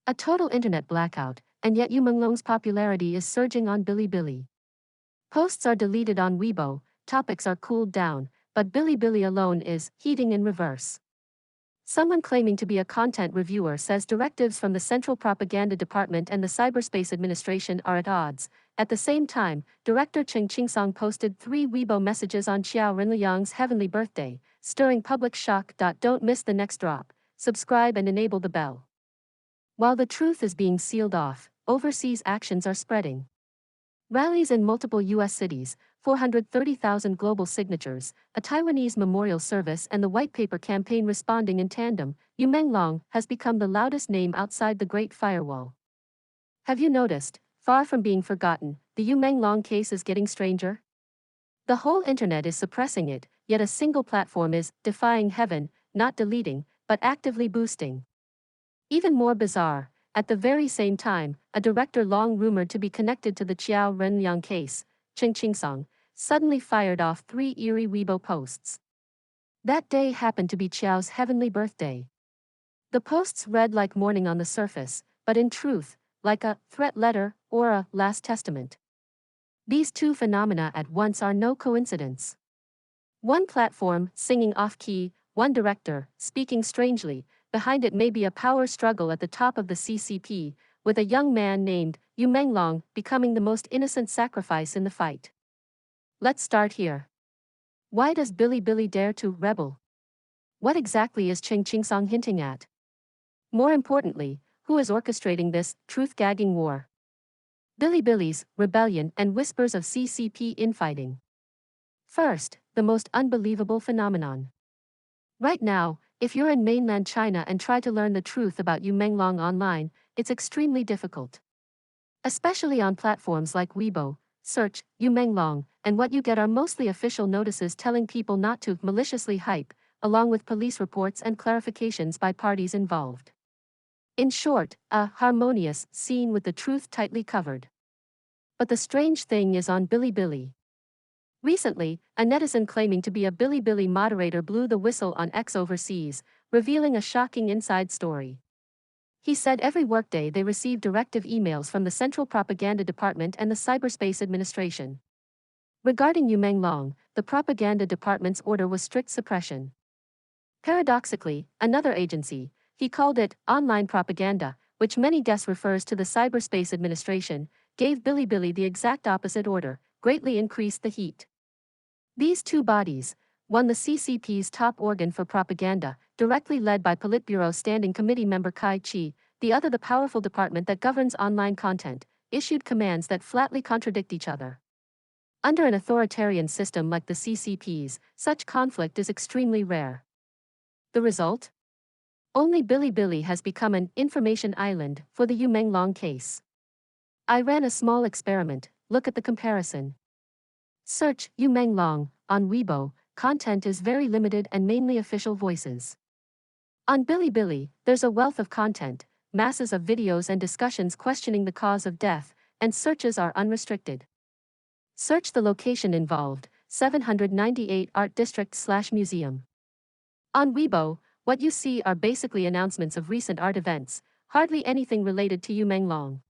A total internet blackout, and yet Yumang Long's popularity is surging on Bilibili. Posts are deleted on Weibo, topics are cooled down, but Bilibili alone is heating in reverse. Someone claiming to be a content reviewer says directives from the Central Propaganda Department and the Cyberspace Administration are at odds. At the same time, director Ching posted 3 Weibo messages on Xiao Renliang's heavenly birthday, stirring public shock. Don't miss the next drop, subscribe and enable the bell. While the truth is being sealed off, overseas actions are spreading. Rallies in multiple U.S. cities, 430,000 global signatures, a Taiwanese memorial service and the white paper campaign responding in tandem. Yumang Long has become the loudest name outside the Great Firewall. Have you noticed, far from being forgotten, the Yumang Long case is getting stranger? The whole internet is suppressing it, yet a single platform is defying heaven, not deleting, but actively boosting. Even more bizarre, at the very same time, a director long rumored to be connected to the Xiao Renliang case, Ching, suddenly fired off 3 eerie Weibo posts. That day happened to be Xiao's heavenly birthday. The posts read like mourning on the surface, but in truth, like a threat letter or a last testament. These two phenomena at once are no coincidence. One platform, singing off-key, one director, speaking strangely. Behind it may be a power struggle at the top of the CCP, with a young man named Yumang Long becoming the most innocent sacrifice in the fight. Let's start here. Why does Bilibili dare to rebel? What exactly is Ching hinting at? More importantly, who is orchestrating this truth-gagging war? Bilibili's rebellion and whispers of CCP infighting. First, the most unbelievable phenomenon. Right now, if you're in mainland China and try to learn the truth about Yumang Long online, it's extremely difficult. Especially on platforms like Weibo, search Yumang Long, and what you get are mostly official notices telling people not to maliciously hype, along with police reports and clarifications by parties involved. In short, a harmonious scene with the truth tightly covered. But the strange thing is on Bilibili. Recently, a netizen claiming to be a Bilibili moderator blew the whistle on X overseas, revealing a shocking inside story. He said every workday they receive directive emails from the Central Propaganda Department and the Cyberspace Administration. Regarding Yumang Long, the Propaganda Department's order was strict suppression. Paradoxically, another agency, he called it online propaganda, which many guess refers to the Cyberspace Administration, gave Bilibili the exact opposite order, greatly increased the heat. These two bodies, one the CCP's top organ for propaganda, directly led by Politburo Standing Committee member Kai Chi, the other the powerful department that governs online content, issued commands that flatly contradict each other. Under an authoritarian system like the CCP's, such conflict is extremely rare. The result? Only Bilibili has become an information island for the Yumang Long case. I ran a small experiment, look at the comparison. Search Yumang Long on Weibo, content is very limited and mainly official voices. On Bilibili, there's a wealth of content, masses of videos and discussions questioning the cause of death, and searches are unrestricted. Search the location involved, 798 Art District/Museum. On Weibo, what you see are basically announcements of recent art events, hardly anything related to Yumang Long.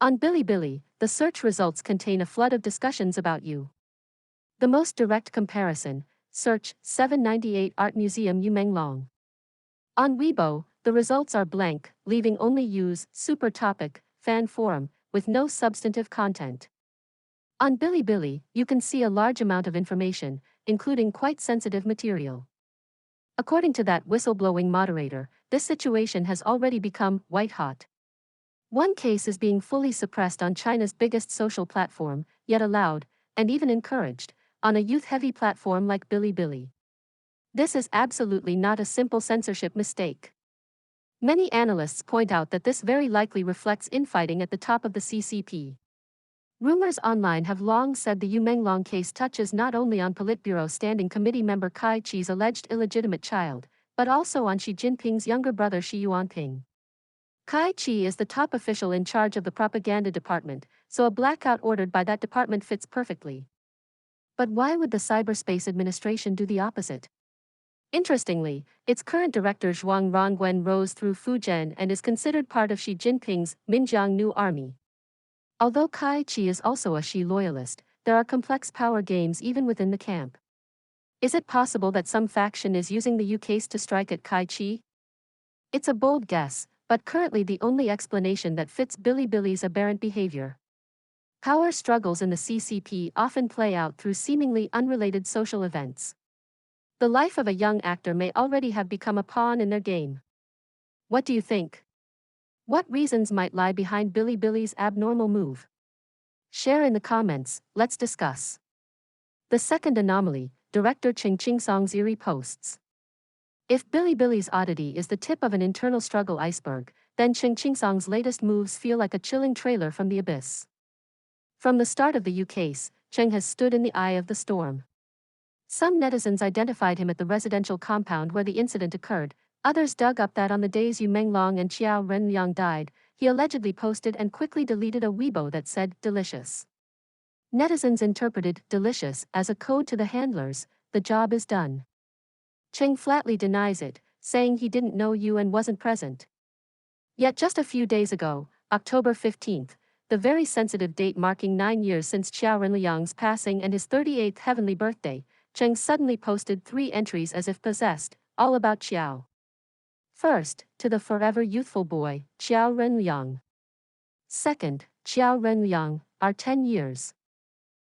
On Bilibili, the search results contain a flood of discussions about you. The most direct comparison, search 798 Art Museum Yumang Long. On Weibo, the results are blank, leaving only use super topic, fan forum, with no substantive content. On Bilibili, you can see a large amount of information, including quite sensitive material. According to that whistleblowing moderator, this situation has already become white hot. One case is being fully suppressed on China's biggest social platform, yet allowed, and even encouraged, on a youth-heavy platform like Bilibili. This is absolutely not a simple censorship mistake. Many analysts point out that this very likely reflects infighting at the top of the CCP. Rumors online have long said the Yumang Long case touches not only on Politburo Standing Committee member Kai Chi's alleged illegitimate child, but also on Xi Jinping's younger brother Xi Yuanping. Kai Chi is the top official in charge of the propaganda department, so a blackout ordered by that department fits perfectly. But why would the Cyberspace Administration do the opposite? Interestingly, its current director Zhuang Rongwen rose through Fujian and is considered part of Xi Jinping's Minjiang New Army. Although Kai Chi is also a Xi loyalist, there are complex power games even within the camp. Is it possible that some faction is using the UK's to strike at Kai Chi? It's a bold guess, but currently the only explanation that fits Bilibili's aberrant behavior. Power struggles in the CCP often play out through seemingly unrelated social events. The life of a young actor may already have become a pawn in their game. What do you think? What reasons might lie behind Bilibili's abnormal move? Share in the comments, let's discuss. The second anomaly, director Ching Song's eerie posts. If Bilibili's oddity is the tip of an internal struggle iceberg, then Ching Song's latest moves feel like a chilling trailer from the abyss. From the start of the UK's, Cheng has stood in the eye of the storm. Some netizens identified him at the residential compound where the incident occurred, others dug up that on the days Yumang Long and Xiao Renliang died, he allegedly posted and quickly deleted a Weibo that said, "delicious." Netizens interpreted "delicious" as a code to the handlers, "the job is done." Cheng flatly denies it, saying he didn't know you and wasn't present. Yet just a few days ago, October 15th, the very sensitive date marking 9 years since Xiao Renliang's passing and his 38th heavenly birthday, Cheng suddenly posted 3 entries as if possessed, all about Xiao. First, to the forever youthful boy, Xiao Renliang. Second, Xiao Renliang, our 10 years.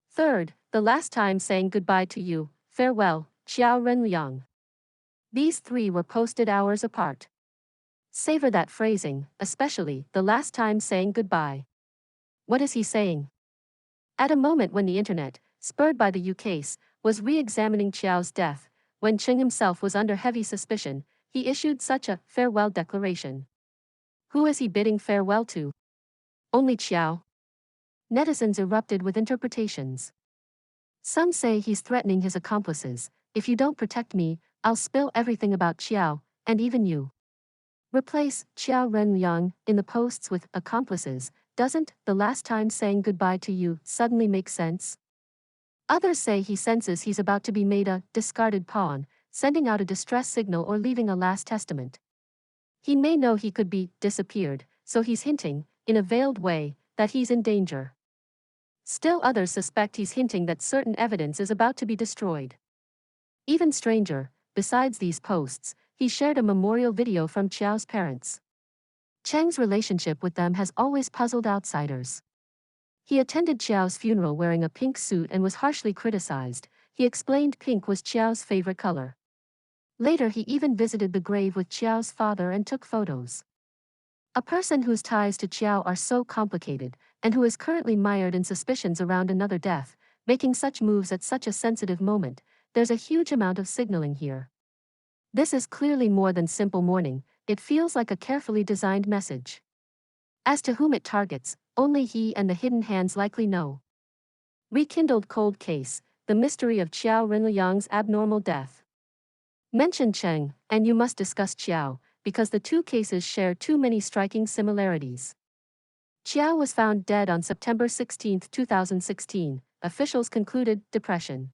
Third, the last time saying goodbye to you, farewell, Xiao Renliang. These 3 were posted hours apart. Savor that phrasing, especially the last time saying goodbye. What is he saying? At a moment when the internet, spurred by the UK's, was re-examining Xiao's death, when Ching himself was under heavy suspicion, he issued such a farewell declaration. Who is he bidding farewell to? Only Xiao? Netizens erupted with interpretations. Some say he's threatening his accomplices, "If you don't protect me, I'll spill everything about Xiao, and even you." Replace Xiao Renliang in the posts with accomplices. Doesn't the last time saying goodbye to you suddenly make sense? Others say he senses he's about to be made a discarded pawn, sending out a distress signal or leaving a last testament. He may know he could be disappeared, so he's hinting, in a veiled way, that he's in danger. Still others suspect he's hinting that certain evidence is about to be destroyed. Even stranger, besides these posts, he shared a memorial video from Xiao's parents. Cheng's relationship with them has always puzzled outsiders. He attended Xiao's funeral wearing a pink suit and was harshly criticized. He explained pink was Xiao's favorite color. Later he even visited the grave with Xiao's father and took photos. A person whose ties to Xiao are so complicated, and who is currently mired in suspicions around another death, making such moves at such a sensitive moment, there's a huge amount of signaling here. This is clearly more than simple mourning, it feels like a carefully designed message. As to whom it targets, only he and the hidden hands likely know. Rekindled cold case, the mystery of Xiao Renliang's abnormal death. Mention Cheng, and you must discuss Xiao, because the 2 cases share too many striking similarities. Xiao was found dead on September 16, 2016, officials concluded depression.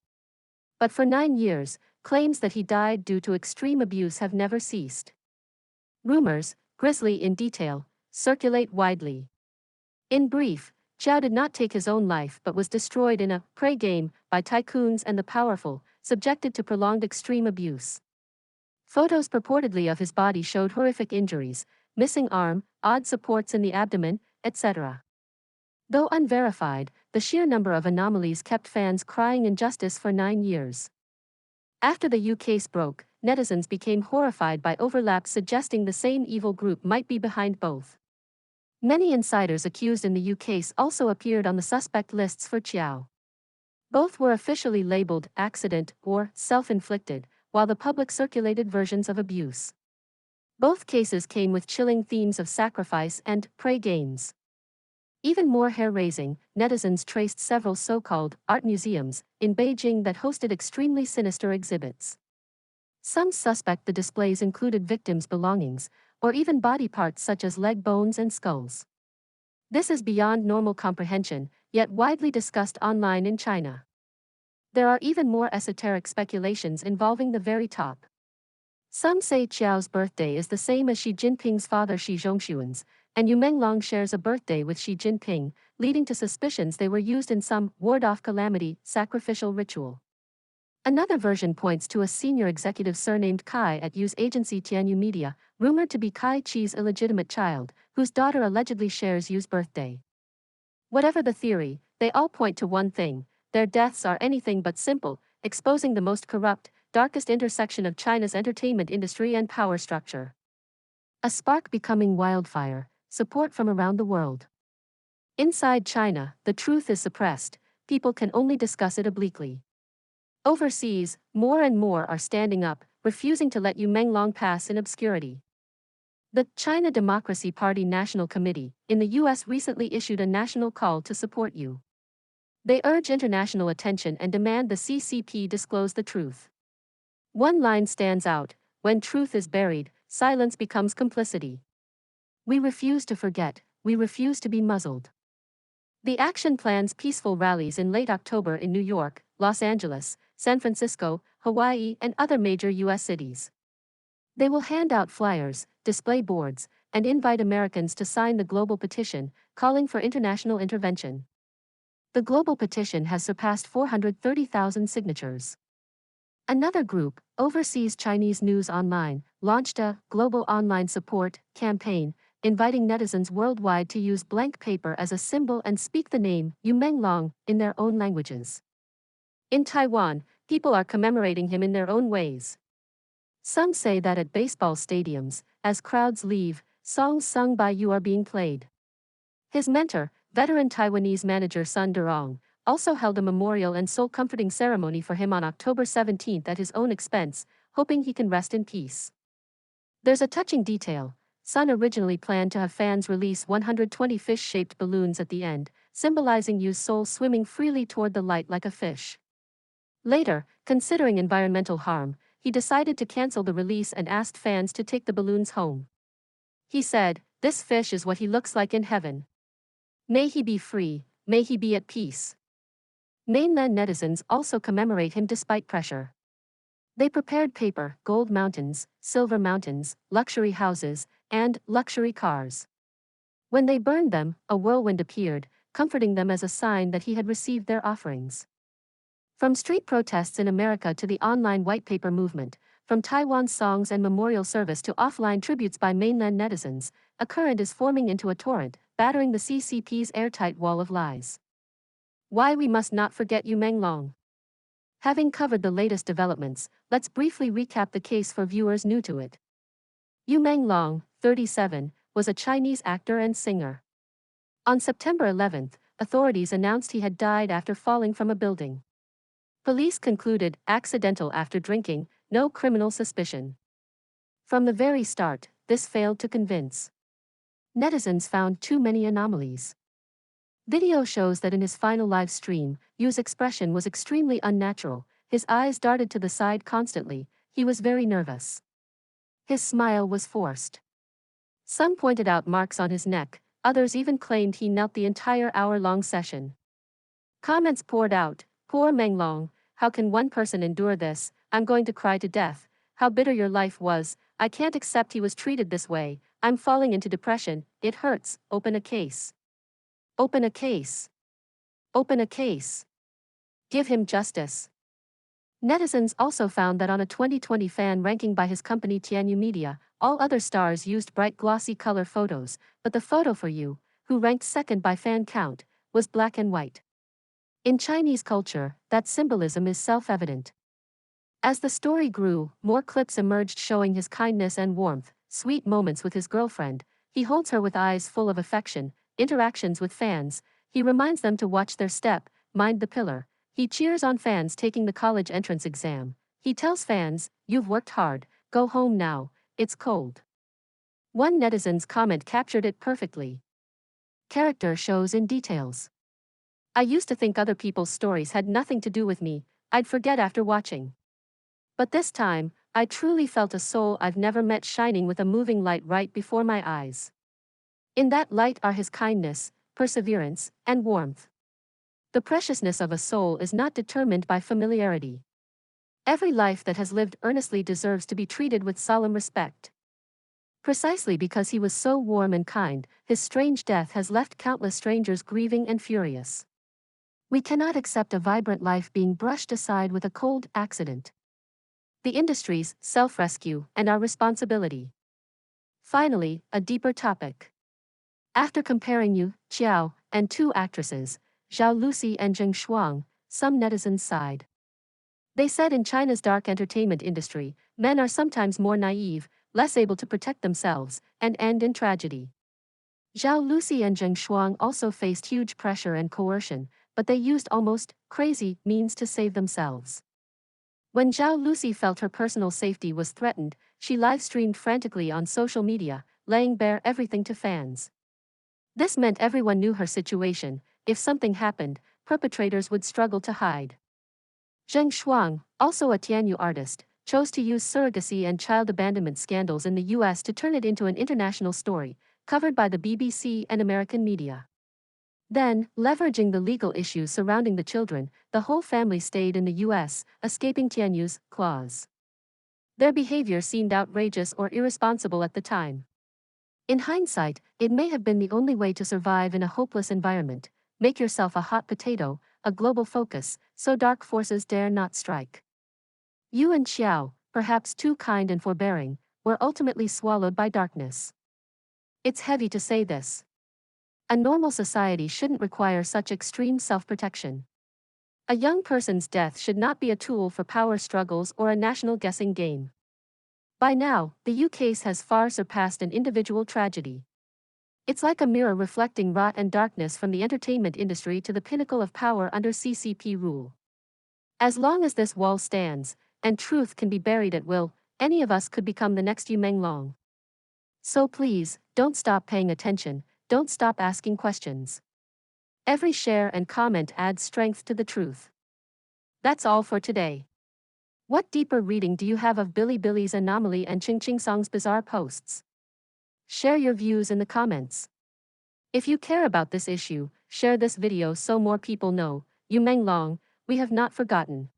But for 9 years, claims that he died due to extreme abuse have never ceased. Rumors, grisly in detail, circulate widely. In brief, Xiao did not take his own life but was destroyed in a prey game by tycoons and the powerful, subjected to prolonged extreme abuse. Photos purportedly of his body showed horrific injuries, missing arm, odd supports in the abdomen, etc. Though unverified, the sheer number of anomalies kept fans crying injustice for 9 years. After the UK's broke, netizens became horrified by overlaps suggesting the same evil group might be behind both. Many insiders accused in the UK's also appeared on the suspect lists for Xiao. Both were officially labeled accident or self-inflicted, while the public circulated versions of abuse. Both cases came with chilling themes of sacrifice and prey games. Even more hair-raising, netizens traced several so-called art museums in Beijing that hosted extremely sinister exhibits. Some suspect the displays included victims' belongings, or even body parts such as leg bones and skulls. This is beyond normal comprehension, yet widely discussed online in China. There are even more esoteric speculations involving the very top. Some say Qiao's birthday is the same as Xi Jinping's father Xi Zhongshuan's, and Yumang Long shares a birthday with Xi Jinping, leading to suspicions they were used in some ward-off calamity sacrificial ritual. Another version points to a senior executive surnamed Kai at news agency Tianyu Media, rumored to be Kai Chi's illegitimate child, whose daughter allegedly shares Yu's birthday. Whatever the theory, they all point to one thing: their deaths are anything but simple, exposing the most corrupt, darkest intersection of China's entertainment industry and power structure. A spark becoming wildfire, support from around the world. Inside China, the truth is suppressed, people can only discuss it obliquely. Overseas, more and more are standing up, refusing to let Menglong pass in obscurity. The China Democracy Party National Committee in the U.S. recently issued a national call to support you. They urge international attention and demand the CCP disclose the truth. One line stands out: when truth is buried, silence becomes complicity. We refuse to forget, we refuse to be muzzled. The action plans peaceful rallies in late October in New York, Los Angeles, San Francisco, Hawaii, and other major U.S. cities. They will hand out flyers, display boards, and invite Americans to sign the global petition, calling for international intervention. The global petition has surpassed 430,000 signatures. Another group, Overseas Chinese News Online, launched a global online support campaign, inviting netizens worldwide to use blank paper as a symbol and speak the name Yumang Long in their own languages. In Taiwan, people are commemorating him in their own ways. Some say that at baseball stadiums, as crowds leave, songs sung by Yu are being played. His mentor, veteran Taiwanese manager Sun Durong, also held a memorial and soul-comforting ceremony for him on October 17 at his own expense, hoping he can rest in peace. There's a touching detail. Sun originally planned to have fans release 120 fish-shaped balloons at the end, symbolizing Yu's soul swimming freely toward the light like a fish. Later, considering environmental harm, he decided to cancel the release and asked fans to take the balloons home. He said, "This fish is what he looks like in heaven. May he be free, may he be at peace." Mainland netizens also commemorate him despite pressure. They prepared paper, gold mountains, silver mountains, luxury houses, and luxury cars. When they burned them, a whirlwind appeared, comforting them as a sign that he had received their offerings. From street protests in America to the online white paper movement, from Taiwan's songs and memorial service to offline tributes by mainland netizens, a current is forming into a torrent, battering the CCP's airtight wall of lies. Why we must not forget Yumang Long. Having covered the latest developments, let's briefly recap the case for viewers new to it. Yumang Long, 37, was a Chinese actor and singer. On September 11, authorities announced he had died after falling from a building. Police concluded accidental after drinking, no criminal suspicion. From the very start, this failed to convince. Netizens found too many anomalies. Video shows that in his final live stream, Yu's expression was extremely unnatural. His eyes darted to the side constantly, he was very nervous. His smile was forced. Some pointed out marks on his neck, others even claimed he knelt the entire hour-long session. Comments poured out, "Poor Menglong, how can one person endure this? I'm going to cry to death. How bitter your life was. I can't accept he was treated this way. I'm falling into depression. It hurts. Open a case. Open a case. Open a case. Give him justice." Netizens also found that on a 2020 fan ranking by his company Tianyu Media, all other stars used bright glossy color photos, but the photo for Yu, who ranked second by fan count, was black and white. In Chinese culture, that symbolism is self-evident. As the story grew, more clips emerged showing his kindness and warmth, sweet moments with his girlfriend. He holds her with eyes full of affection, interactions with fans. He reminds them to watch their step, mind the pillar. He cheers on fans taking the college entrance exam. He tells fans, "You've worked hard, go home now, it's cold." One netizen's comment captured it perfectly. Character shows in details. I used to think other people's stories had nothing to do with me, I'd forget after watching. But this time, I truly felt a soul I've never met shining with a moving light right before my eyes. In that light are his kindness, perseverance, and warmth. The preciousness of a soul is not determined by familiarity. Every life that has lived earnestly deserves to be treated with solemn respect. Precisely because he was so warm and kind, his strange death has left countless strangers grieving and furious. We cannot accept a vibrant life being brushed aside with a cold accident. The industry's self-rescue and our responsibility. Finally, a deeper topic. After comparing Yu, Qiao, and two actresses, Zhao Lucy and Zheng Shuang, some netizens sighed. They said in China's dark entertainment industry, men are sometimes more naive, less able to protect themselves, and end in tragedy. Zhao Lucy and Zheng Shuang also faced huge pressure and coercion, but they used almost crazy means to save themselves. When Zhao Lucy felt her personal safety was threatened, she live-streamed frantically on social media, laying bare everything to fans. This meant everyone knew her situation. If something happened, perpetrators would struggle to hide. Zheng Shuang, also a Tianyu artist, chose to use surrogacy and child abandonment scandals in the US to turn it into an international story, covered by the BBC and American media. Then, leveraging the legal issues surrounding the children, the whole family stayed in the US, escaping Tianyu's claws. Their behavior seemed outrageous or irresponsible at the time. In hindsight, it may have been the only way to survive in a hopeless environment. Make yourself a hot potato, a global focus, so dark forces dare not strike. Yu and Xiao, perhaps too kind and forbearing, were ultimately swallowed by darkness. It's heavy to say this. A normal society shouldn't require such extreme self-protection. A young person's death should not be a tool for power struggles or a national guessing game. By now, the Yu case has far surpassed an individual tragedy. It's like a mirror reflecting rot and darkness from the entertainment industry to the pinnacle of power under CCP rule. As long as this wall stands, and truth can be buried at will, any of us could become the next Yumang Long. So please, don't stop paying attention, don't stop asking questions. Every share and comment adds strength to the truth. That's all for today. What deeper reading do you have of Bilibili's anomaly and Ching Song's bizarre posts? Share your views in the comments. If you care about this issue, share this video so more people know. Menglong, we have not forgotten.